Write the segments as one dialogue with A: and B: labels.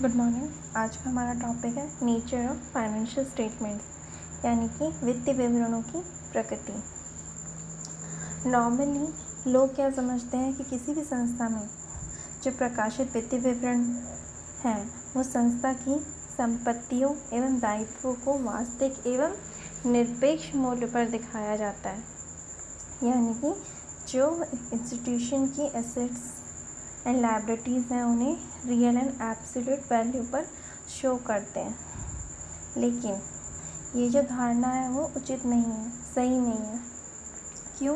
A: Good morning. आज का हमारा टॉपिक है नेचर ऑफ फाइनेंशियल स्टेटमेंट्स, यानी कि वित्तीय विवरणों की प्रकृति। नॉर्मली लोग क्या समझते हैं कि किसी भी संस्था में जो प्रकाशित वित्तीय विवरण हैं वो संस्था की संपत्तियों एवं दायित्वों को वास्तविक एवं निरपेक्ष मूल्य पर दिखाया जाता है, यानी कि जो इंस्टीट्यूशन की एसेट्स एंड लायबिलिटीज़ हैं उन्हें रियल एंड एब्सोल्यूट वैल्यू पर शो करते हैं। लेकिन ये जो धारणा है वो उचित नहीं है, सही नहीं है। क्यों?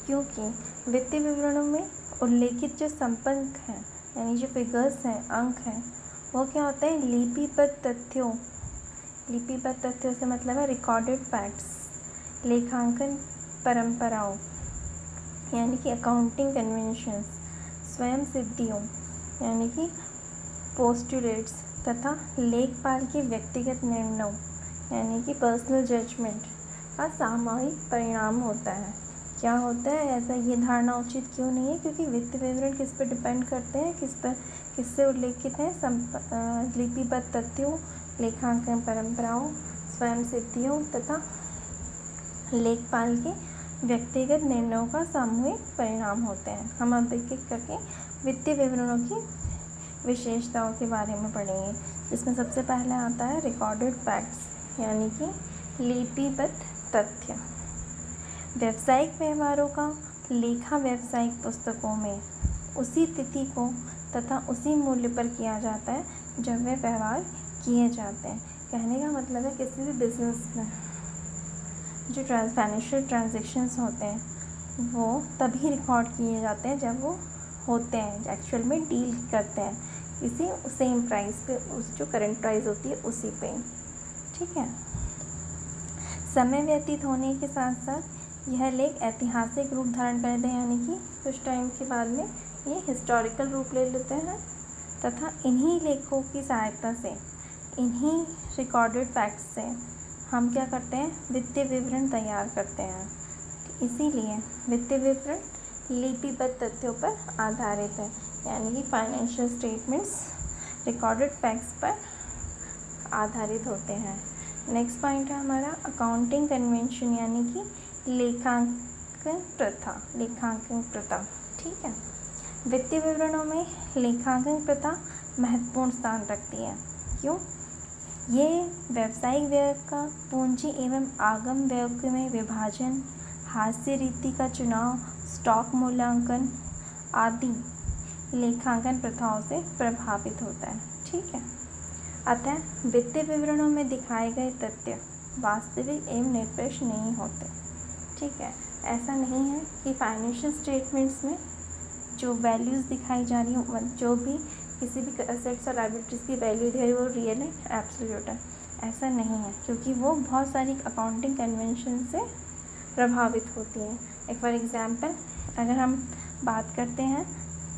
A: क्योंकि वित्तीय विवरणों में उल्लेखित जो संपर्क हैं, यानी जो फिगर्स हैं, अंक हैं, वो क्या होते हैं? लिपिबद्ध तथ्यों। लिपिबद्ध तथ्यों से मतलब है रिकॉर्डेड फैक्ट्स, लेखांकन परंपराओं, यानी कि अकाउंटिंग कन्वेंशंस, स्वयं सिद्धियों यानी कि पोस्टुलेट्स तथा लेखपाल के व्यक्तिगत निर्णयों यानी कि पर्सनल जजमेंट का सामूहिक परिणाम होता है। क्या होता है? ऐसा ये धारणा उचित क्यों नहीं है? क्योंकि वित्तीय विवरण किस पर डिपेंड करते हैं, किससे उल्लेखित हैं? लिपिबद्ध तथ्यों, लेखांकन परंपराओं, स्वयं सिद्धियों तथा लेखपाल के व्यक्तिगत निर्णयों का सामूहिक परिणाम होते हैं। हम अब एक एक करके वित्तीय विवरणों की विशेषताओं के बारे में पढ़ेंगे। इसमें सबसे पहले आता है रिकॉर्डेड फैक्ट्स, यानी कि लिपिबद्ध तथ्य। व्यावसायिक व्यवहारों का लेखा व्यावसायिक पुस्तकों में उसी तिथि को तथा उसी मूल्य पर किया जाता है जब वे व्यवहार किए जाते हैं। कहने का मतलब है किसी भी बिजनेस में जो फाइनेंशियल ट्रांजेक्शन्स होते हैं वो तभी रिकॉर्ड किए जाते हैं जब वो होते हैं, एक्चुअल में डील करते हैं किसी सेम प्राइस पे, उस जो करंट प्राइस होती है उसी पे। ठीक है। समय व्यतीत होने के साथ साथ यह लेख ऐतिहासिक रूप धारण करते हैं, यानी कि कुछ टाइम के बाद में ये हिस्टोरिकल रूप ले लेते हैं तथा इन्हीं लेखों की सहायता से, इन्हीं रिकॉर्डेड फैक्ट्स से हम क्या करते हैं? वित्तीय विवरण तैयार करते हैं। इसीलिए वित्तीय विवरण लिपिबद्ध तथ्यों पर आधारित है, यानी कि फाइनेंशियल स्टेटमेंट्स रिकॉर्डेड फैक्ट्स पर आधारित होते हैं। नेक्स्ट पॉइंट है हमारा अकाउंटिंग कन्वेंशन, यानी कि लेखांकन प्रथा। लेखांकन प्रथा, ठीक है। वित्तीय विवरणों में लेखांकन प्रथा महत्वपूर्ण स्थान रखती है। क्यों? ये व्यावसायिक व्यय का पूंजी एवं आगम व्यय में विभाजन, हास्य रीति का चुनाव, स्टॉक मूल्यांकन आदि लेखांकन प्रथाओं से प्रभावित होता है। ठीक है। अतः वित्तीय विवरणों में दिखाए गए तथ्य वास्तविक एवं निरपेक्ष नहीं होते। ठीक है। ऐसा नहीं है कि फाइनेंशियल स्टेटमेंट्स में जो वैल्यूज़ दिखाई जा रही हो, जो भी किसी भी एसेट्स और लायबिलिटीज़ की वैल्यू है वो रियल है, एब्सोल्यूट है, ऐसा नहीं है, क्योंकि वो बहुत सारी अकाउंटिंग कन्वेंशन से प्रभावित होती हैं। एक फॉर एग्जांपल अगर हम बात करते हैं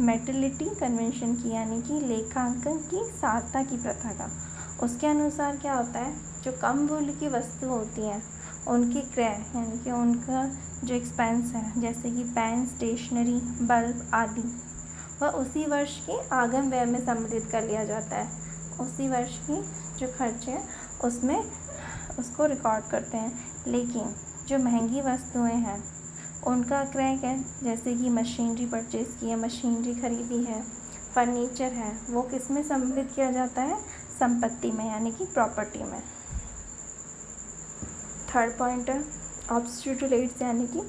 A: मेटलिटी कन्वेंशन की, यानी कि लेखांकन की सारता की प्रथा का, उसके अनुसार क्या होता है? जो कम मूल्य की वस्तु होती हैं उनकी क्रय, यानी कि उनका जो एक्सपेंस है, जैसे कि पेन, स्टेशनरी, बल्ब आदि, वह उसी वर्ष के आगम व्यय में सम्मिलित कर लिया जाता है। उसी वर्ष की जो खर्चे हैं उसमें उसको रिकॉर्ड करते हैं। लेकिन जो महंगी वस्तुएं हैं उनका क्रय क्या, जैसे कि मशीनरी परचेज़ की है, मशीनरी खरीदी है, फर्नीचर है, वो किस में सम्मिलित किया जाता है? संपत्ति में, यानी कि प्रॉपर्टी में। थर्ड पॉइंट है ऑब्स्टिट्यूलेट्स, यानी कि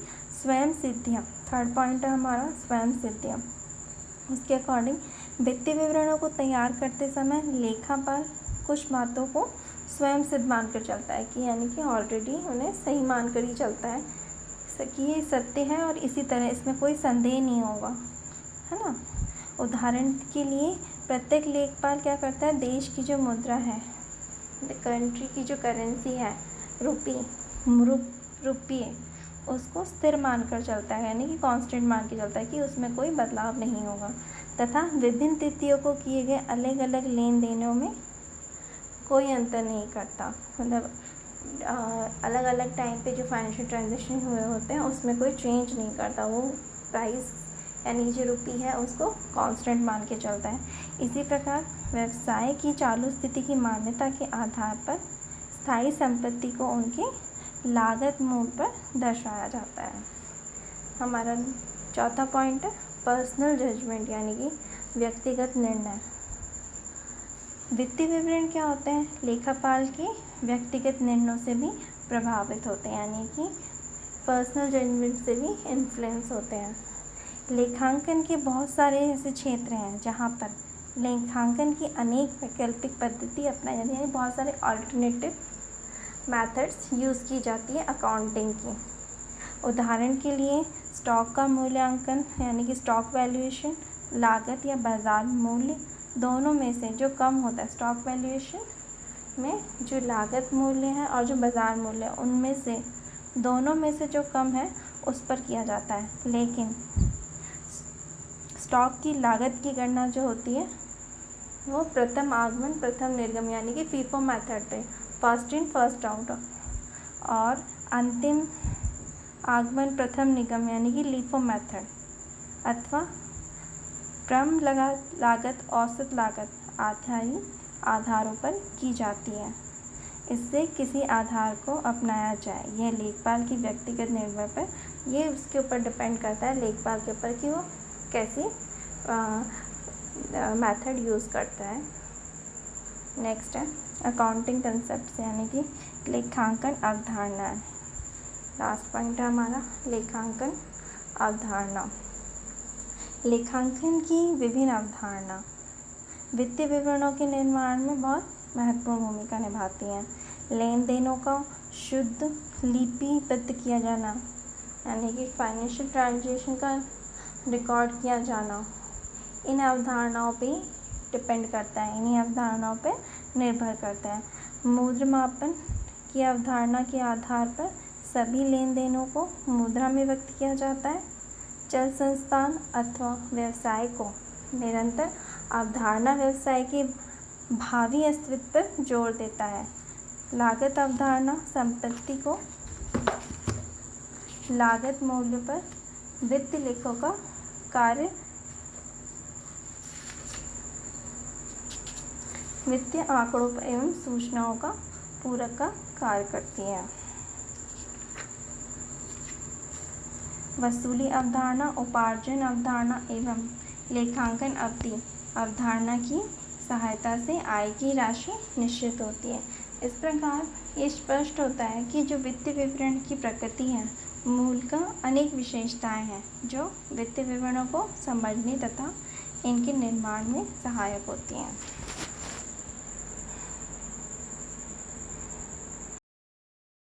A: स्वयं सिद्धियाँ। थर्ड पॉइंट है हमारा स्वयं सिद्धियाँ। उसके अकॉर्डिंग वित्तीय विवरणों को तैयार करते समय लेखापाल कुछ बातों को स्वयं सिद्ध मानकर चलता है, कि यानी कि ऑलरेडी उन्हें सही मानकर ही चलता है कि ये सत्य है और इसी तरह इसमें कोई संदेह नहीं होगा, है ना। उदाहरण के लिए प्रत्येक लेखपाल क्या करता है? देश की जो मुद्रा है, कंट्री की जो करेंसी है, रुपये, उसको स्थिर मानकर चलता है, यानी कि कांस्टेंट मान के चलता है कि उसमें कोई बदलाव नहीं होगा, तथा विभिन्न तिथियों को किए गए अलग अलग लेन देनों में कोई अंतर नहीं करता। मतलब अलग अलग टाइम पे जो फाइनेंशियल ट्रांजेक्शन हुए होते हैं उसमें कोई चेंज नहीं करता। वो प्राइस यानी जो रुपी है उसको कांस्टेंट मान के चलता है। इसी प्रकार व्यवसाय की चालू स्थिति की मान्यता के आधार पर स्थायी संपत्ति को उनके लागत मूल्य पर दर्शाया जाता है। हमारा चौथा पॉइंट है पर्सनल जजमेंट, यानी कि व्यक्तिगत निर्णय। वित्तीय विवरण क्या होते हैं? लेखापाल के व्यक्तिगत निर्णयों से भी प्रभावित होते हैं, यानी कि पर्सनल जजमेंट से भी इन्फ्लुएंस होते हैं। लेखांकन के बहुत सारे ऐसे क्षेत्र हैं जहाँ पर लेखांकन की अनेक वैकल्पिक पद्धति अपनाई जाती है, बहुत सारे अल्टरनेटिव मेथड्स यूज़ की जाती है अकाउंटिंग की। उदाहरण के लिए स्टॉक का मूल्यांकन, यानी कि स्टॉक वैल्यूएशन, लागत या बाज़ार मूल्य दोनों में से जो कम होता है, स्टॉक वैल्यूएशन में जो लागत मूल्य है और जो बाज़ार मूल्य है उनमें से दोनों में से जो कम है उस पर किया जाता है। लेकिन स्टॉक की लागत की गणना जो होती है वो प्रथम आगमन प्रथम निर्गम, यानी कि फीफो मेथड पे, फर्स्ट इन फर्स्ट आउट, और अंतिम आगमन प्रथम निगम यानी कि लीफो मेथड, अथवा क्रम लागत औसत लागत आधारी आधारों पर की जाती है। इससे किसी आधार को अपनाया जाए, यह लेखपाल की व्यक्तिगत निर्णय पर, ये उसके ऊपर डिपेंड करता है लेखपाल के ऊपर कि वो कैसी मेथड यूज़ करता है। नेक्स्ट है अकाउंटिंग कंसेप्ट, यानी कि लेखांकन अवधारणा। लास्ट पॉइंट है हमारा लेखांकन अवधारणा। लेखांकन की विभिन्न अवधारणा वित्तीय विवरणों के निर्माण में बहुत महत्वपूर्ण भूमिका निभाती हैं। लेन देनों का शुद्ध लिपिबद्ध किया जाना, यानी कि फाइनेंशियल ट्रांजैक्शन का रिकॉर्ड किया जाना, इन अवधारणाओं पे डिपेंड करता है, इन्हीं अवधारणाओं पे निर्भर करता है। मुद्रा मापन की अवधारणा के आधार पर सभी लेन देनों को मुद्रा में व्यक्त किया जाता है। चल संस्थान अथवा व्यवसाय को निरंतर अवधारणा व्यवसाय के भावी अस्तित्व पर जोर देता है। लागत अवधारणा संपत्ति को लागत मूल्य पर वित्तीय लेखों का कार्य वित्तीय आंकड़ों एवं सूचनाओं का पूरक का कार्य करती है। वसूली अवधारणा, उपार्जन अवधारणा एवं लेखांकन अवधि अवधारणा की सहायता से आय की राशि निश्चित होती है। इस प्रकार ये स्पष्ट होता है कि जो वित्तीय विवरण की प्रकृति है, मूल का अनेक विशेषताएं हैं जो वित्तीय विवरणों को समझने तथा इनके निर्माण में सहायक होती हैं।